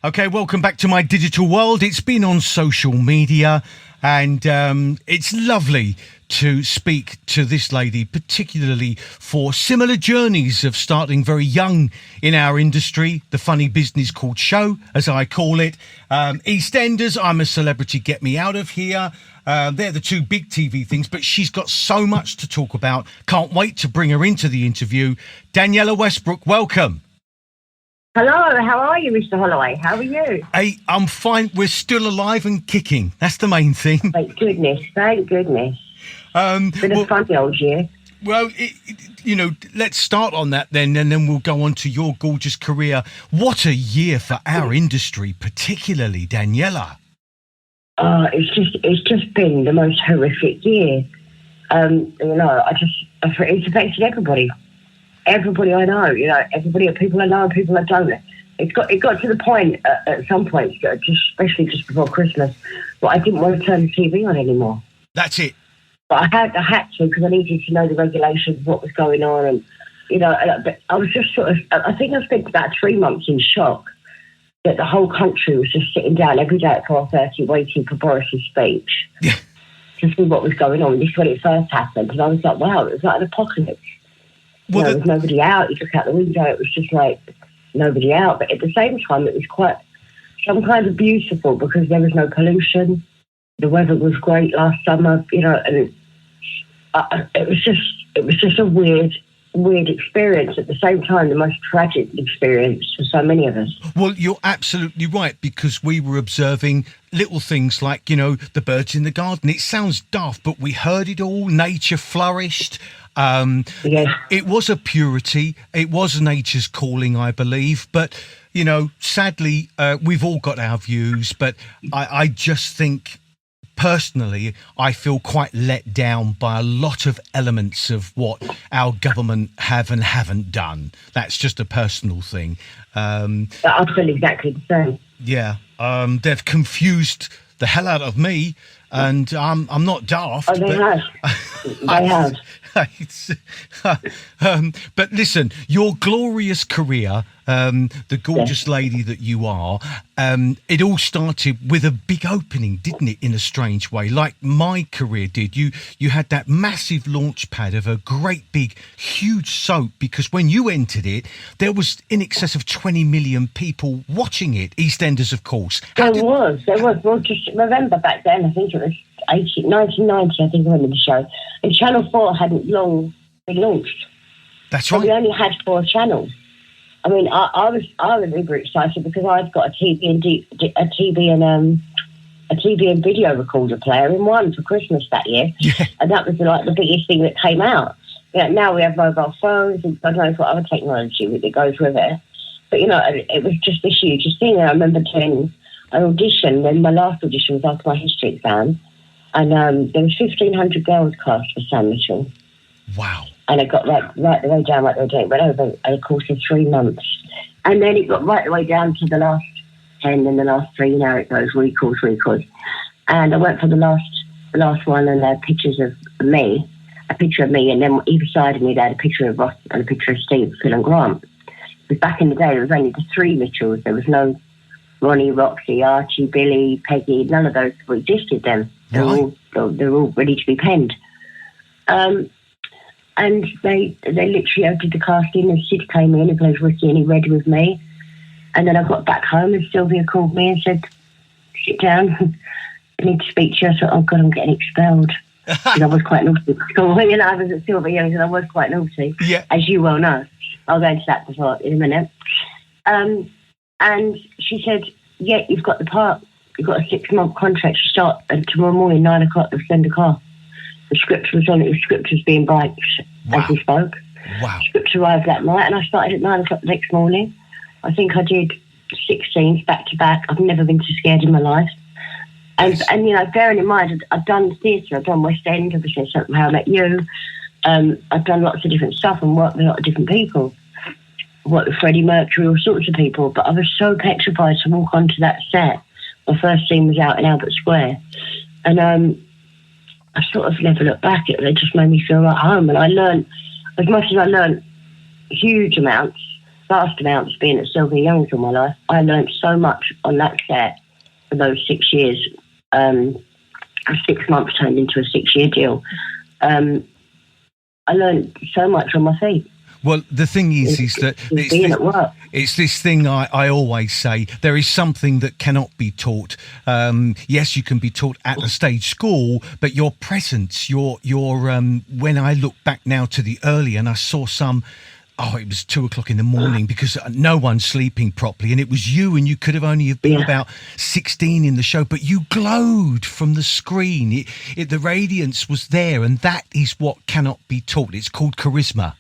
Okay, welcome back to my digital world. It's been on social media, and it's lovely to speak to this lady, particularly for similar journeys of starting very young in our industry, the funny business called show, as I call it. EastEnders, I'm a Celebrity, Get Me Out of Here. They're the two big TV things, but she's got so much to talk about. Can't wait to bring her into the interview. Danniella Westbrook, welcome. Hello, how are you, Mr. Holoway? How are you? Hey, I'm fine. We're still alive and kicking. That's the main thing. Thank goodness. Thank goodness. Been a funny old year. Well, let's start on that then, and then we'll go on to your gorgeous career. What a year for our industry, particularly, Danniella. It's just been the most horrific year. It's affected everybody. Everybody I know, people I know and people I don't. It got to the point at some point, especially just before Christmas, where I didn't want to turn the TV on anymore. That's it. But I had to because I needed to know the regulations, what was going on, and but I was just I think I spent about 3 months in shock that the whole country was just sitting down every day at 4:30 waiting for Boris's speech to see what was going on. This is when it first happened, and I was like, wow, it was like an apocalypse. Well, there was nobody out. You look out the window, it was just like nobody out. But at the same time, it was quite some kind of beautiful because there was no pollution. The weather was great last summer, and it was just a weird experience. At the same time, the most tragic experience for so many of us. Well, you're absolutely right, because we were observing little things like, the birds in the garden. It sounds daft, but we heard it all. Nature flourished. It was a purity. It was nature's calling, I believe. But, sadly, we've all got our views. But I just think, personally, I feel quite let down by a lot of elements of what our government have and haven't done. That's just a personal thing. I feel exactly the same. Yeah. They've confused the hell out of me, and I'm not daft. Oh, they have. They have. But listen, your glorious career, the gorgeous lady that you are, it all started with a big opening, didn't it, in a strange way, like my career did. You had that massive launch pad of a great big, huge soap, because when you entered it, there was in excess of 20 million people watching it. EastEnders, of course. There was. Well, just remember back then, I think it was 1990, I think I went to the show, and Channel 4 hadn't long been launched. That's right. So we only had 4 channels. I mean, I was super excited because I've got a TV and video recorder player in one for Christmas that year, and that was the biggest thing that came out. Now we have mobile phones and God knows what other technology that goes with it. But it was just this huge thing. And I remember doing an audition when my last audition was after my history exam. And there was 1,500 girls cast for Sam Mitchell. Wow. And it got right the way down, it went over a course of 3 months. And then it got right the way down to the last 10 and the last 3, now it goes recalls. And I went for the last one, and they had pictures of me, and then either side of me they had a picture of Ross and a picture of Steve, Phil and Grant. Because back in the day there was only the 3 Mitchells. There was no Ronnie, Roxy, Archie, Billy, Peggy, none of those existed then. They're all ready to be penned. And they literally did the casting, and Sid came in and played Ricky, and he read with me. And then I got back home, and Sylvia called me and said, sit down, I need to speak to you. I thought, oh God, I'm getting expelled. Because I was quite naughty at school. I was at Sylvia, and I was quite naughty, as you well know. I'll go into that in a minute. And she said, yeah, you've got the part. You've got a 6-month contract. You start tomorrow morning, 9 o'clock, they'll send a car. The script was on it. The script was being bright as we spoke. Wow. The script arrived that night, and I started at 9 o'clock the next morning. I think I did 6 scenes back to back. I've never been so scared in my life. And bearing in mind, I've done theatre, I've done West End, obviously, How I Met You. I've done lots of different stuff and worked with a lot of different people. Worked with Freddie Mercury, all sorts of people. But I was so petrified to walk onto that set. My first scene was out in Albert Square. And I sort of never looked back. It just made me feel at home. And I learned, as much as I learned huge amounts, vast amounts being at Sylvia Young's all my life. I learned so much on that set for those 6 years. 6 months turned into a 6-year deal. I learned so much on my feet. Well, the thing is that it's this thing I always say, there is something that cannot be taught. Yes, you can be taught at a stage school, but your presence, your when I look back now to the early, and I saw some, it was 2:00 in the morning because no one's sleeping properly, and it was you, and you could have only have been about 16 in the show, but you glowed from the screen. The radiance was there, and that is what cannot be taught. It's called charisma.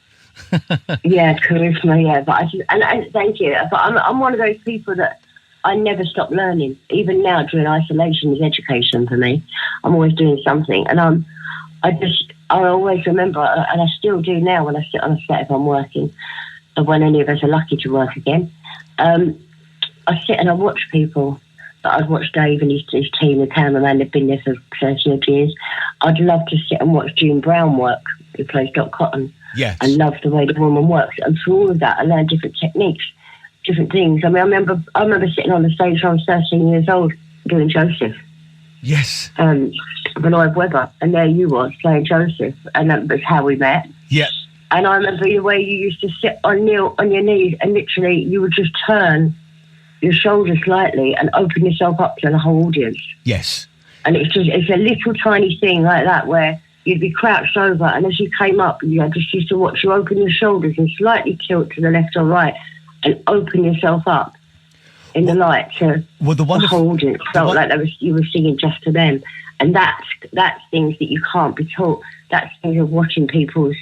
Charisma, but and thank you. But I'm one of those people that I never stop learning. Even now, during isolation is education for me. I'm always doing something, and I always remember, and I still do now when I sit on a set if I'm working, and when any of us are lucky to work again. I sit and I watch people. I'd watch Dave and his team, the cameraman. They've been there for 30 odd years. I'd love to sit and watch June Brown work, who plays Dot Cotton. Yes. I love the way the woman works, and through all of that, I learned different techniques, different things. I mean, I remember sitting on the stage when I was 13 years old doing Joseph. Yes. Benoit Webber, and there you was playing Joseph, and that was how we met. Yeah. And I remember the way you used to sit on your knees, and literally you would just turn your shoulders slightly and open yourself up to the whole audience. Yes. And it's a little tiny thing like that where you'd be crouched over, and as you came up, you just used to watch you open your shoulders and slightly tilt to the left or right and open yourself up in the light to the whole audience. Felt like you were singing just to them. And that's things that you can't be taught. That's things of watching people's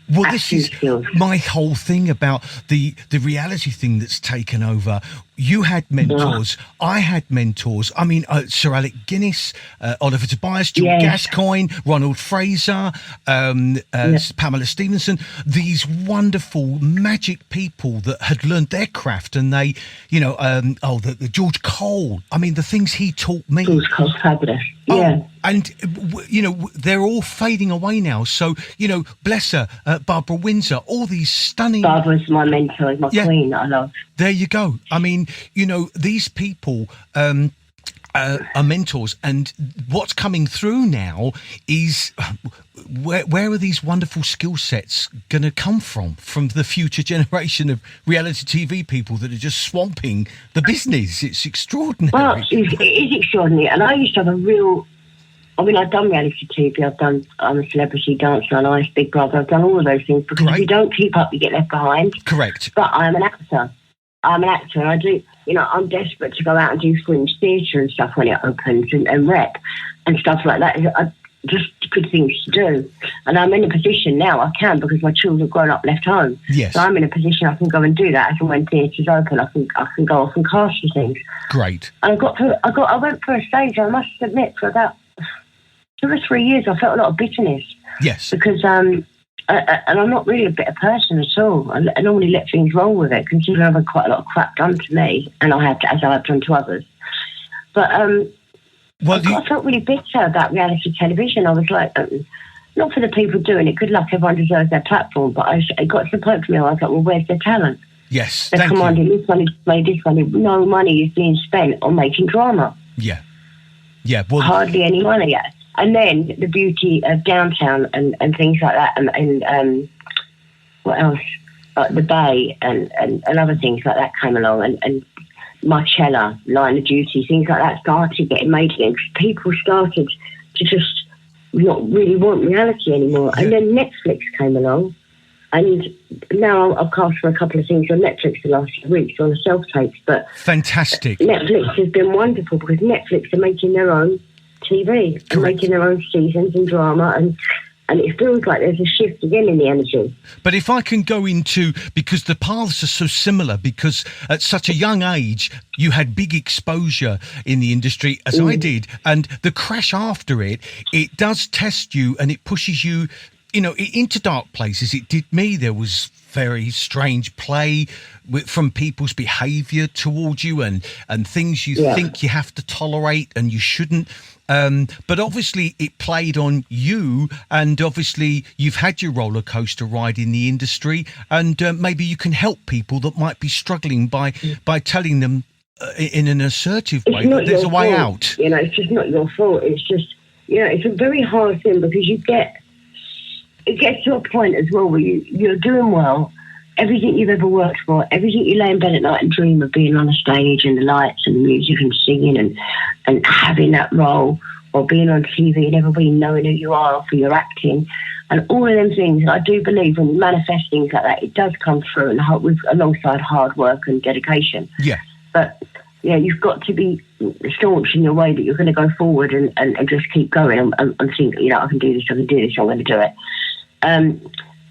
this is skills. My whole thing about the reality thing that's taken over. You had mentors. I had mentors. I mean, Sir Alec Guinness, Oliver Tobias, George Gascoigne, Ronald Fraser, Pamela Stevenson. These wonderful, magic people that had learned their craft, and they, the George Cole. I mean, the things he taught me. George Cole's fabulous. Yeah. And, they're all fading away now. So, bless her, Barbara Windsor, all these stunning... Barbara's my mentor, my queen that I love. There you go. I mean, these people are mentors, and what's coming through now is where are these wonderful skill sets going to come from the future generation of reality TV people that are just swamping the business? It's extraordinary. Well, it is extraordinary, and I used to have I've done reality TV, I'm a celebrity dancer on Ice, Big Brother, I've done all of those things, because if you don't keep up, you get left behind. Correct. But I'm an actor, and I do, I'm desperate to go out and do fringe theatre and stuff when it opens, and rep and stuff like that. Just good things to do. And I'm in a position now, I can, because my children have grown up, left home. Yes. So I'm in a position I can go and do that. And when theatres open, I can go off and cast for things. Great. And I went for a stage, I must admit, for about 2 or 3 years, I felt a lot of bitterness. Yes. Because, and I'm not really a bitter person at all. I normally let things roll with it, considering I've had quite a lot of crap done to me, and as I have done to others. But I felt really bitter about reality television. I was like, not for the people doing it, good luck, everyone deserves their platform, but it got to the point for me, I was like, well, where's their talent? Yes, they're commanding this money to play this money. No money is being spent on making drama. Yeah. Well, hardly any money yet. And then the beauty of Downtown and things like that, and what else? The Bay and other things like that came along, and Marcella, Line of Duty, things like that started getting made again, because people started to just not really want reality anymore. Yeah. And then Netflix came along, and now I've cast for a couple of things on Netflix the last few weeks on the self-tapes. But fantastic. Netflix has been wonderful, because Netflix are making their own TV and making their own seasons and drama, and it feels like there's a shift again in the energy. But if I can go into, because the paths are so similar, because at such a young age you had big exposure in the industry, as I did, and the crash after it does test you, and it pushes you into dark places. It did me. There was very strange play from people's behaviour towards you and things you think you have to tolerate and you shouldn't. But obviously it played on you, and obviously you've had your roller coaster ride in the industry, and maybe you can help people that might be struggling by telling them in an assertive way that there's a way out. You know, it's just not your fault. It's just, you know, it's a very hard thing because it gets to a point as well where you're doing well. Everything you've ever worked for, everything you lay in bed at night and dream of being on a stage and the lights and the music and singing and having that role, or being on TV and everybody knowing who you are for your acting and all of them things. I do believe when you manifest things like that, it does come through and alongside hard work and dedication. Yeah. But yeah, you've got to be staunch in your way that you're going to go forward and just keep going and think, you know, I can do this, I'm going to do it.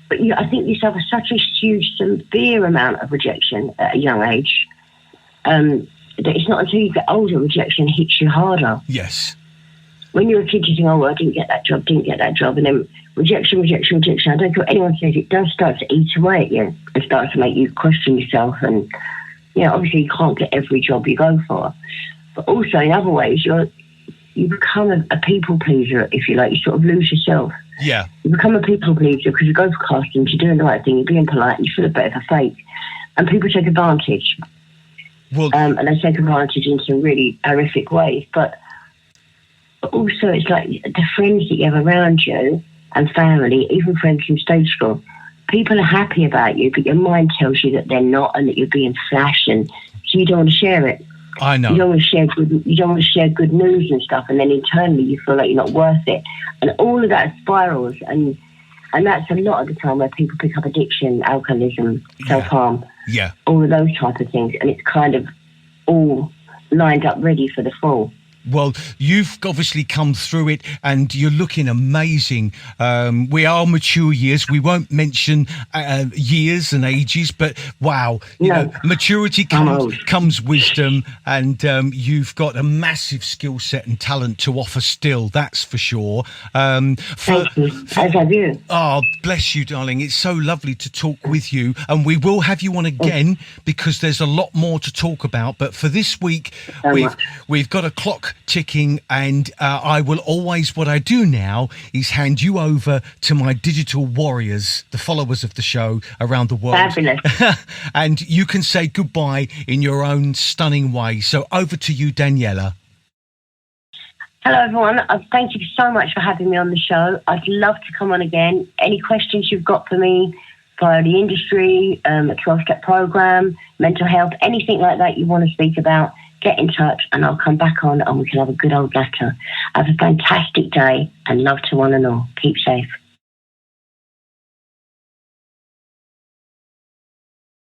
But I think you suffer such a huge, severe amount of rejection at a young age that it's not until you get older rejection hits you harder. Yes. When you're a kid, you think, oh, well, I didn't get that job. And then rejection. I don't care what anyone says, it does start to eat away at you and starts to make you question yourself. And, you know, obviously you can't get every job you go for. But also in other ways, you become a people pleaser, if you like. You sort of lose yourself. Yeah. You become a people pleaser because you go for castings, you're doing the right thing, you're being polite, and you feel a bit of a fake. And people take advantage. Well, and they take advantage in some really horrific ways. But also it's like the friends that you have around you and family, even friends from stage school, people are happy about you, but your mind tells you that they're not and that you're being flash, and so you don't want to share it. I know. You don't want to share good news and stuff, and then internally you feel like you're not worth it. And all of that spirals, and that's a lot of the time where people pick up addiction, alcoholism, self-harm, all of those type of things, and it's kind of all lined up ready for the fall. Well, you've obviously come through it and you're looking amazing. We are mature years. We won't mention years and ages, but wow, you know, maturity comes wisdom, and you've got a massive skill set and talent to offer still, that's for sure. Thank you. As have you. Oh, bless you, darling. It's so lovely to talk with you, and we will have you on again because there's a lot more to talk about. But for this week, we've got a clock ticking, and I will always, what I do now is hand you over to my digital warriors, the followers of the show around the world. Fabulous. And you can say goodbye in your own stunning way. So over to you, Danniella. Hello, everyone. Thank you so much for having me on the show. I'd love to come on again. Any questions you've got for me via the industry, a 12-step program, mental health, anything like that you want to speak about, get in touch and I'll come back on and we can have a good old natter. Have a fantastic day and love to one and all. Keep safe.